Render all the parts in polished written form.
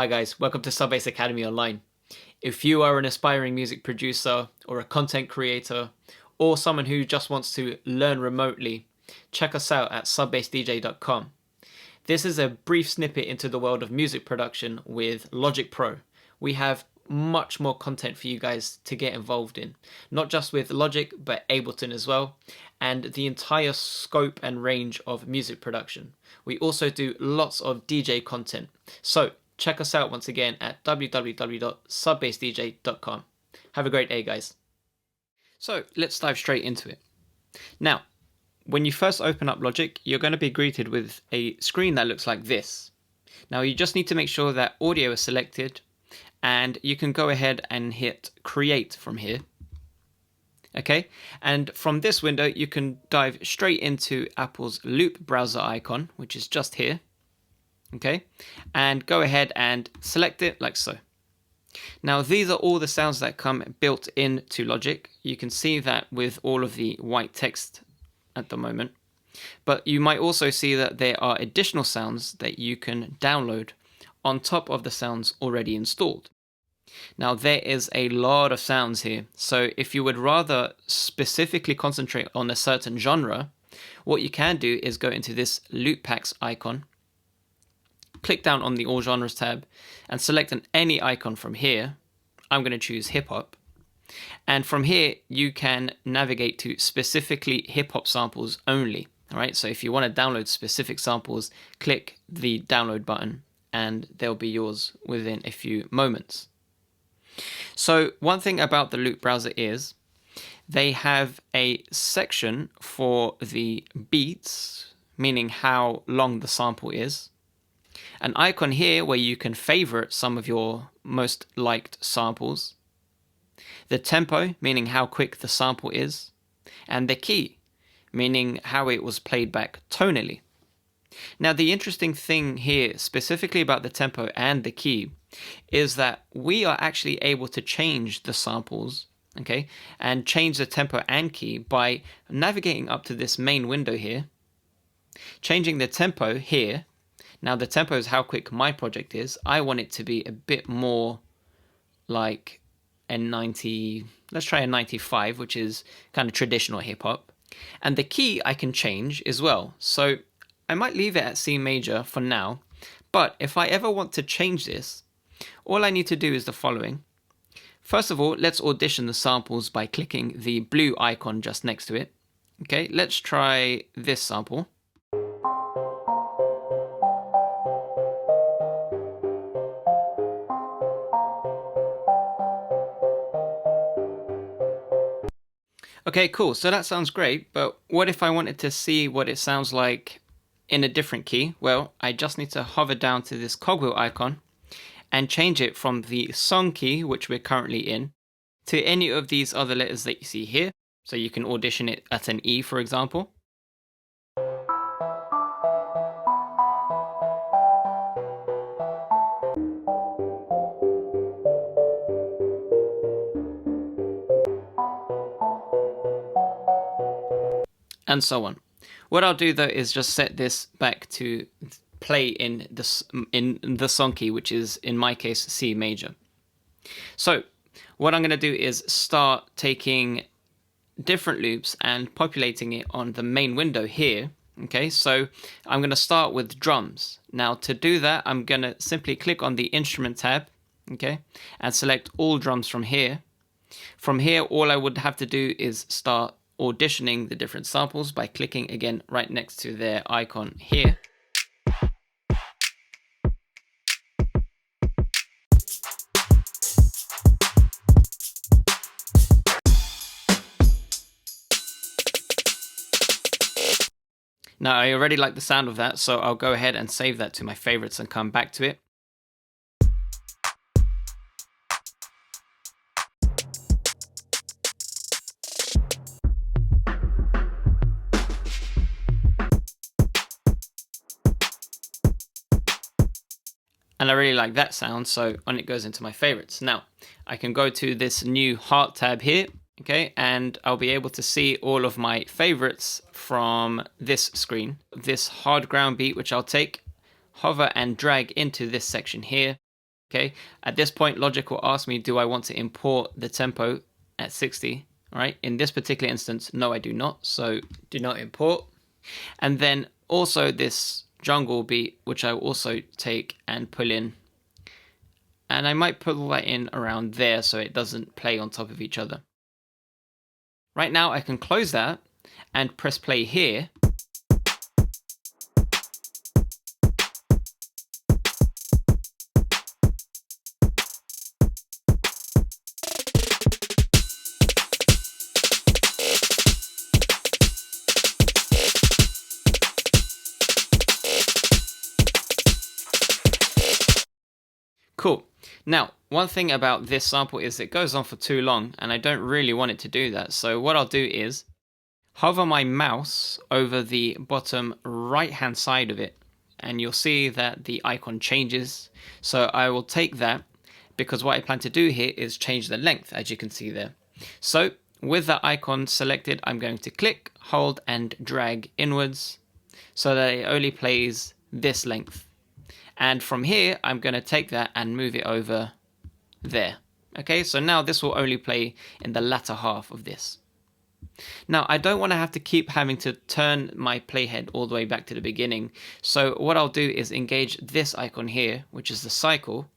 Hi guys, welcome to Subbase Academy Online. If you are an aspiring music producer or a content creator or someone who just wants to learn remotely, check us out at subbasedj.com. This is a brief snippet into the world of music production with Logic Pro. We have much more content for you guys to get involved in, not just with Logic but Ableton as well, and the entire scope and range of music production. We also do lots of DJ content. So check us out once again at www.subbasedj.com. Have a great day, guys. So let's dive straight into it. Now, when you first open up Logic, you're going to be greeted with a screen that looks like this. Now you just need to make sure that audio is selected, and you can go ahead and hit create from here. Okay, and from this window you can dive straight into Apple's Loop browser icon, which is just here. Okay, and go ahead and select it like so. Now these are all the sounds that come built into Logic. You can see that with all of the white text at the moment, but you might also see that there are additional sounds that you can download on top of the sounds already installed. Now there is a lot of sounds here, so if you would rather specifically concentrate on a certain genre, what you can do is go into this Loop Packs icon, click down on the All Genres tab and select any icon from here. I'm going to choose hip hop. And from here, you can navigate to specifically hip hop samples only. All right. So if you want to download specific samples, click the download button and they'll be yours within a few moments. So one thing about the Loop browser is they have a section for the beats, meaning how long the sample is. An icon here where you can favorite some of your most liked samples. The tempo, meaning how quick the sample is. And the key, meaning how it was played back tonally. Now the interesting thing here, specifically about the tempo and the key, is that we are actually able to change the samples, okay, and change the tempo and key by navigating up to this main window here, changing the tempo here. Now the tempo is how quick my project is. I want it to be a bit more like a 90, let's try a 95, which is kind of traditional hip hop. And the key I can change as well. So I might leave it at C major for now, but if I ever want to change this, all I need to do is the following. First of all, let's audition the samples by clicking the blue icon just next to it. Okay, let's try this sample. Okay, cool. So that sounds great, but what if I wanted to see what it sounds like in a different key? Well, I just need to hover down to this cogwheel icon and change it from the song key, which we're currently in, to any of these other letters that you see here. So you can audition it at an E, for example. And so on. What I'll do though is just set this back to play in the song key, which is in my case C major. So what I'm going to do is start taking different loops and populating it on the main window here. Okay, so I'm going to start with drums. Now to do that, I'm going to simply click on the instrument tab, okay, and select all drums from here. From here, all I would have to do is start auditioning the different samples by clicking again right next to their icon here. Now I already like the sound of that, so I'll go ahead and save that to my favorites and come back to it. And I really like that sound, so on it goes into my favorites. Now, I can go to this new Heart tab here, okay, and I'll be able to see all of my favorites from this screen. This hard ground beat, which I'll take, hover and drag into this section here, Okay, at this point, Logic will ask me, do I want to import the tempo at 60? All right, in this particular instance, no, I do not. So do not import. And then also this jungle beat, which I will also take and pull in. And I might pull that in around there so it doesn't play on top of each other. Right now I can close that and press play here. Cool. Now, one thing about this sample is it goes on for too long and I don't really want it to do that. So what I'll do is hover my mouse over the bottom right hand side of it and you'll see that the icon changes. So I will take that because what I plan to do here is change the length, as you can see there. So with the icon selected, I'm going to click, hold and drag inwards so that it only plays this length. And from here, I'm going to take that and move it over there. Okay, so now this will only play in the latter half of this. Now, I don't want to have to keep having to turn my playhead all the way back to the beginning. So what I'll do is engage this icon here, which is the cycle,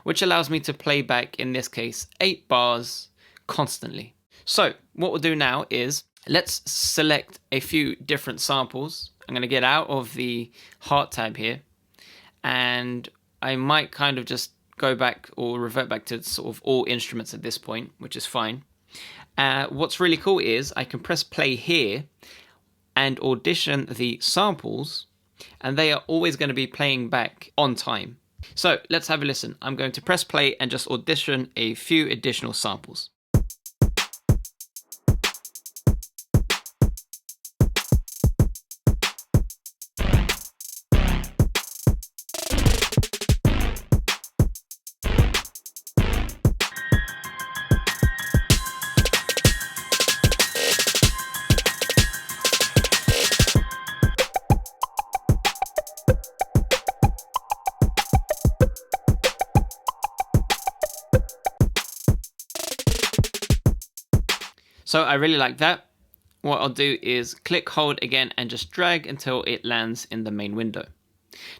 which allows me to play back, in this case, 8 bars constantly. So what we'll do now is let's select a few different samples. I'm going to get out of the Heart tab here. And I might kind of just go back or revert back to sort of all instruments at this point, which is fine. What's really cool is I can press play here and audition the samples, and they are always going to be playing back on time. So let's have a listen. I'm going to press play and just audition a few additional samples. So I really like that. What I'll do is click, hold again, and just drag until it lands in the main window.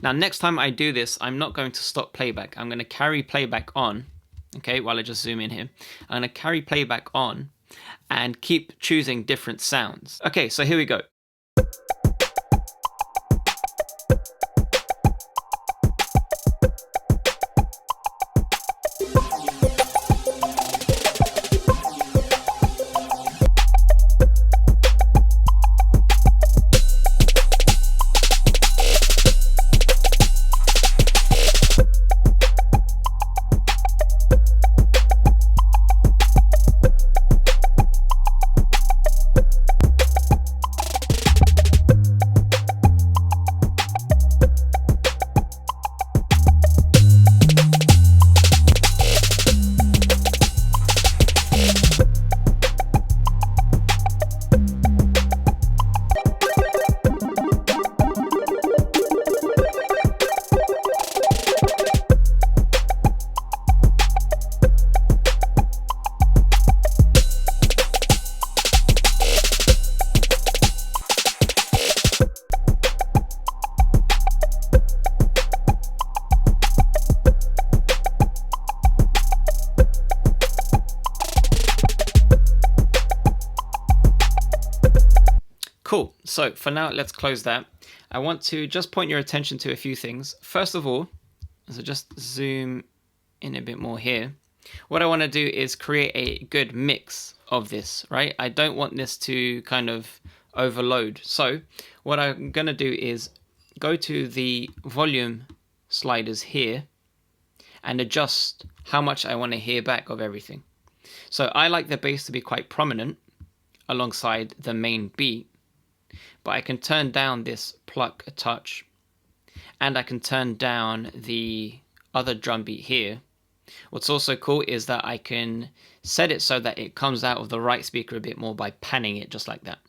Now, next time I do this, I'm not going to stop playback. I'm going to carry playback on. Okay, while I just zoom in here, I'm going to carry playback on and keep choosing different sounds. Okay, so here we go. Cool. So for now, let's close that. I want to just point your attention to a few things. First of all, so just zoom in a bit more here. What I want to do is create a good mix of this, right? I don't want this to kind of overload. So what I'm going to do is go to the volume sliders here and adjust how much I want to hear back of everything. So I like the bass to be quite prominent alongside the main beat, but I can turn down this pluck a touch, and I can turn down the other drum beat here. What's also cool is that I can set it so that it comes out of the right speaker a bit more by panning it just like that.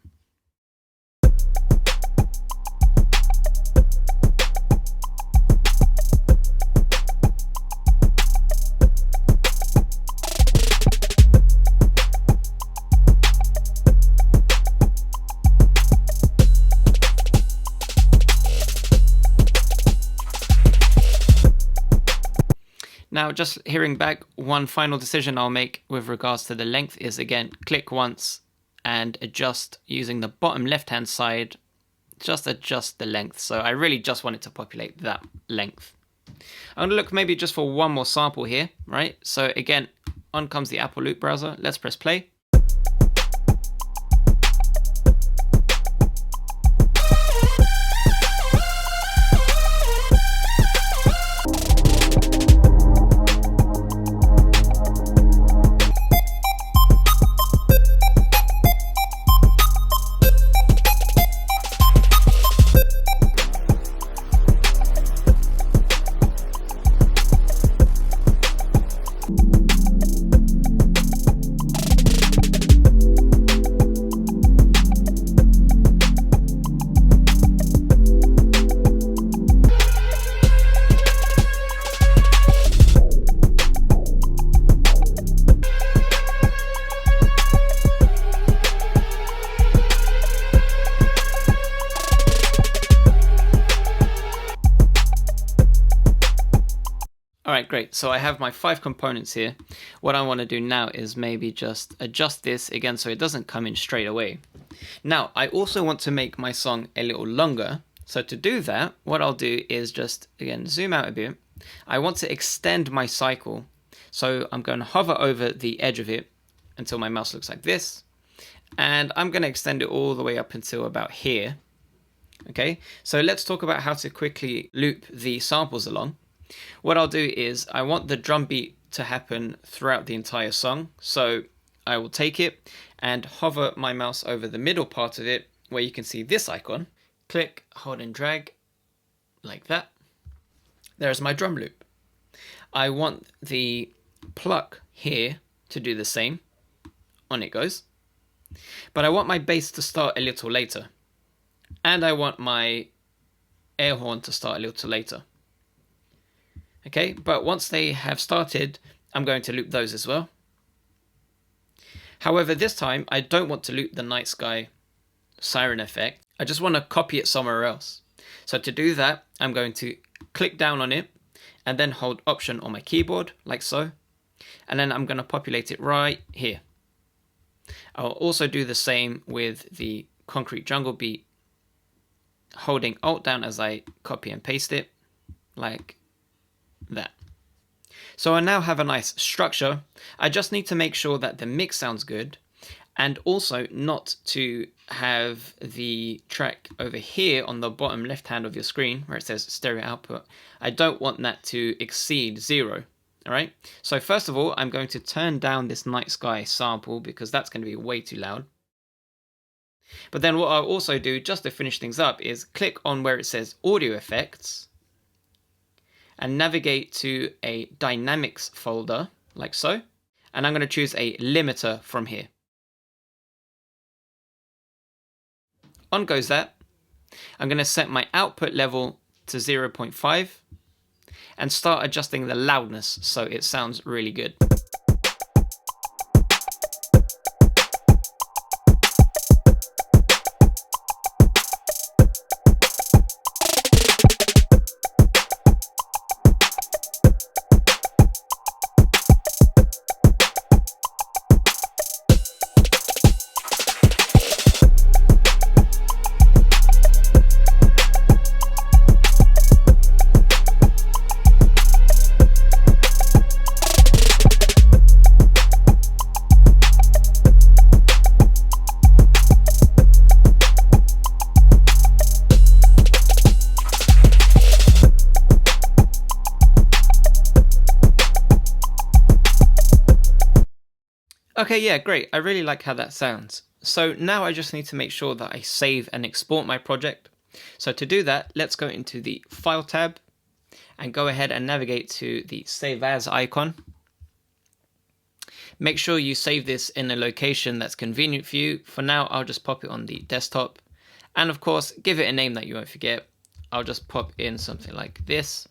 Now, just hearing back, one final decision I'll make with regards to the length is, again, click once and adjust using the bottom left-hand side, just adjust the length. So I really just want it to populate that length. I'm going to look maybe just for one more sample here, right? So again, on comes the Apple Loop browser. Let's press play. All right, great. So I have my 5 components here. What I want to do now is maybe just adjust this again so it doesn't come in straight away. Now, I also want to make my song a little longer. So to do that, what I'll do is just, again, zoom out a bit. I want to extend my cycle. So I'm going to hover over the edge of it until my mouse looks like this. And I'm going to extend it all the way up until about here. Okay, so let's talk about how to quickly loop the samples along. What I'll do is I want the drum beat to happen throughout the entire song. So I will take it and hover my mouse over the middle part of it where you can see this icon. Click, hold and drag like that. There's my drum loop. I want the pluck here to do the same. On it goes. But I want my bass to start a little later. And I want my air horn to start a little later. Okay, but once they have started, I'm going to loop those as well. However, this time I don't want to loop the night sky siren effect. I just want to copy it somewhere else. So to do that, I'm going to click down on it and then hold Option on my keyboard like so. And then I'm going to populate it right here. I'll also do the same with the Concrete Jungle beat, holding Alt down as I copy and paste it like that. So I now have a nice structure. I just need to make sure that the mix sounds good and also not to have the track over here on the bottom left hand of your screen where it says stereo output. I don't want that to exceed 0. All right. So first of all, I'm going to turn down this night sky sample because that's going to be way too loud. But then what I'll also do just to finish things up is click on where it says audio effects and navigate to a dynamics folder like so. And I'm going to choose a limiter from here. On goes that. I'm going to set my output level to 0.5 and start adjusting the loudness so it sounds really good. Okay, yeah, great. I really like how that sounds. So now I just need to make sure that I save and export my project. So to do that, let's go into the File tab and go ahead and navigate to the Save As icon. Make sure you save this in a location that's convenient for you. For now, I'll just pop it on the desktop. And of course, give it a name that you won't forget. I'll just pop in something like this.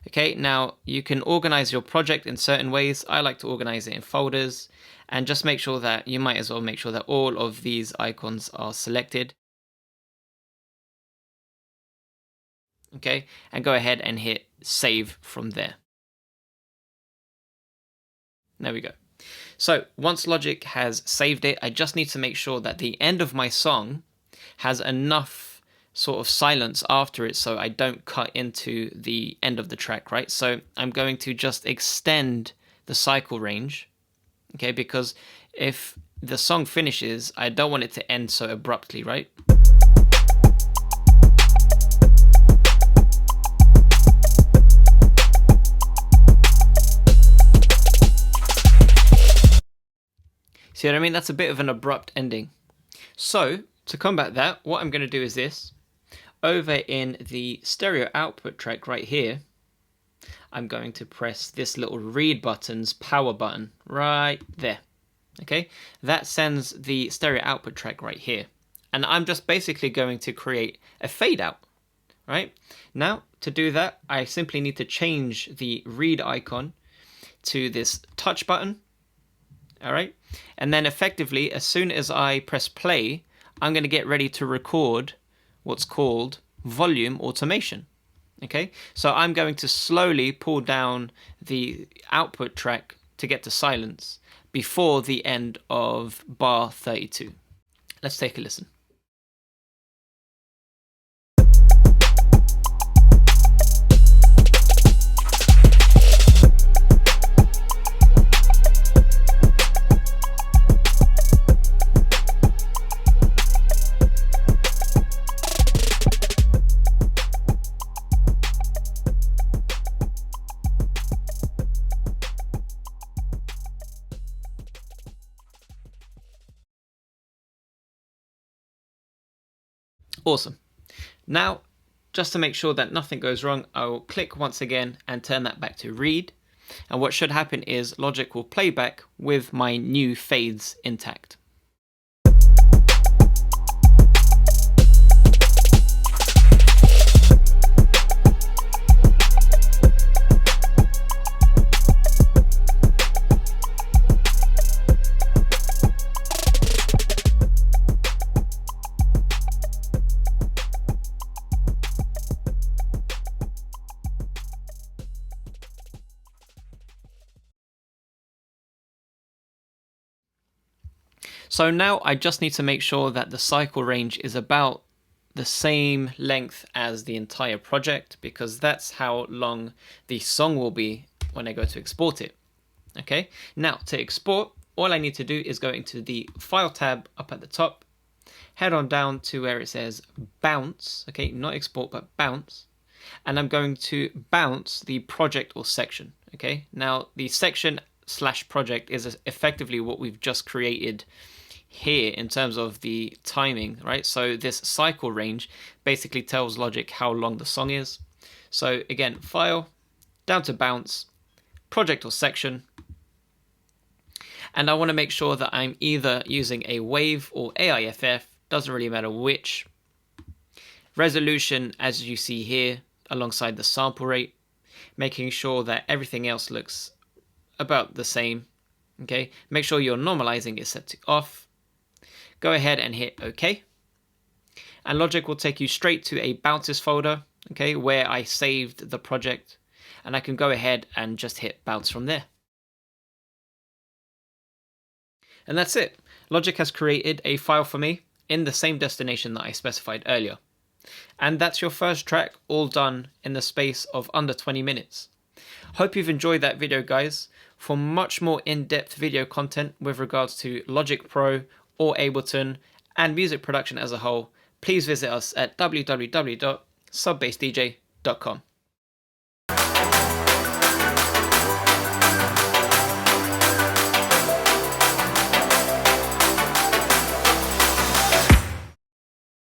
Okay, now you can organize your project in certain ways. I like to organize it in folders and just make sure that you might as well make sure that all of these icons are selected. Okay, and go ahead and hit save from there. There we go. So once Logic has saved it, I just need to make sure that the end of my song has enough sort of silence after it so I don't cut into the end of the track, right? So I'm going to just extend the cycle range, okay? Because if the song finishes, I don't want it to end so abruptly, right? See what I mean? That's a bit of an abrupt ending. So to combat that, what I'm going to do is this. Over in the stereo output track right here, I'm going to press this little read button's power button right there. Okay, that sends the stereo output track right here. And I'm just basically going to create a fade out, right? Now, to do that, I simply need to change the read icon to this touch button. All right, and then effectively, as soon as I press play, I'm going to get ready to record what's called volume automation. Okay, so I'm going to slowly pull down the output track to get to silence before the end of bar 32. Let's take a listen. Awesome. Now, just to make sure that nothing goes wrong, I will click once again and turn that back to read. And what should happen is Logic will play back with my new fades intact. So now I just need to make sure that the cycle range is about the same length as the entire project, because that's how long the song will be when I go to export it. Okay, now to export, all I need to do is go into the File tab up at the top, head on down to where it says Bounce, okay, not export, but Bounce, and I'm going to bounce the project or section, okay? Now, the section / project is effectively what we've just created here in terms of the timing, right? So this cycle range basically tells Logic how long the song is. So again, File, down to Bounce, project or section, and I want to make sure that I'm either using a WAV or AIFF, doesn't really matter which. Resolution, as you see here, alongside the sample rate, making sure that everything else looks about the same. Okay, make sure your normalizing is set to off. Go ahead and hit OK. And Logic will take you straight to a bounces folder, okay, where I saved the project, and I can go ahead and just hit bounce from there. And that's it. Logic has created a file for me in the same destination that I specified earlier. And that's your first track, all done in the space of under 20 minutes. Hope you've enjoyed that video, guys. For much more in-depth video content with regards to Logic Pro or Ableton and music production as a whole, please visit us at www.subbassedj.com.